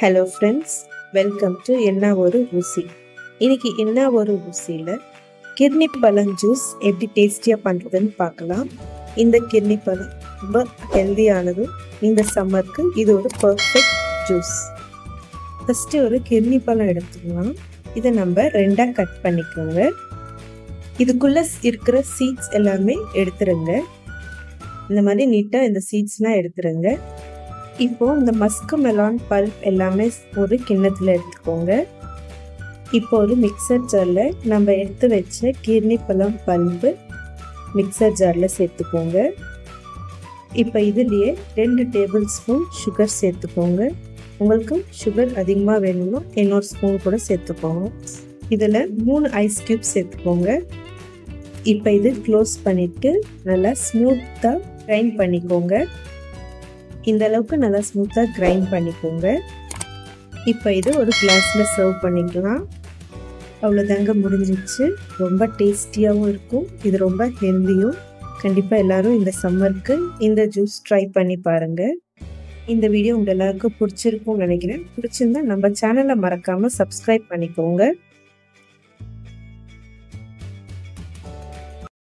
Hello friends, welcome to என்ன ஒரு ருசி. இன்னைக்கு என்ன ஒரு ருசியில் கிர்னி பழம் ஜூஸ் எப்படி டேஸ்டியாக பண்ணுறதுன்னு பார்க்கலாம். இந்த கிர்னி பழம் ரொம்ப ஹெல்தியானது. இந்த சம்மருக்கு இது ஒரு பர்ஃபெக்ட் ஜூஸ். ஃபஸ்ட்டு ஒரு கிர்னி பழம் எடுத்துக்கலாம். இதை நம்ம ரெண்டாக கட் பண்ணிக்கோங்க. இதுக்குள்ளே இருக்கிற சீட்ஸ் எல்லாமே எடுத்துருங்க. இந்த மாதிரி நீட்டாக இந்த சீட்ஸ்லாம் எடுத்துருங்க. இப்போது இந்த மஸ்க் மெலான் பல்ப் எல்லாமே ஒரு கிண்ணத்தில் எடுத்துக்கோங்க. இப்போ ஒரு மிக்சர் ஜாரில் நம்ம எடுத்து வச்ச கிர்னி பழம் பல்பு மிக்சர் ஜாரில் சேர்த்துக்கோங்க. இப்போ இதுலேயே 2 டேபிள் ஸ்பூன் சுகர் சேர்த்துக்கோங்க. உங்களுக்கு சுகர் அதிகமாக வேணும்னா இன்னொரு ஸ்பூன் கூட சேர்த்துக்கோங்க. இதில் 3 ஐஸ் க்யூப் சேர்த்துக்கோங்க. இப்போ இது க்ளோஸ் பண்ணிவிட்டு நல்லா ஸ்மூத்தாக கிரைண்ட் பண்ணிக்கோங்க. இந்த அளவுக்கு நல்லா ஸ்மூத்தாக கிரைண்ட் பண்ணிக்கோங்க. இப்போ இது ஒரு கிளாஸில் சர்வ் பண்ணிக்கலாம். அவ்வளோதாங்க, முடிஞ்சிச்சு. ரொம்ப டேஸ்டியாகவும் இருக்கும். இது ரொம்ப ஹெல்தியும். கண்டிப்பாக எல்லோரும் இந்த சம்மருக்கு இந்த ஜூஸ் ட்ரை பண்ணி பாருங்கள். இந்த வீடியோ உங்கள் எல்லாருக்கும் பிடிச்சிருக்கும்னு நினைக்கிறேன். பிடிச்சிருந்தா நம்ம சேனலை மறக்காமல் சப்ஸ்கிரைப் பண்ணிக்கோங்க.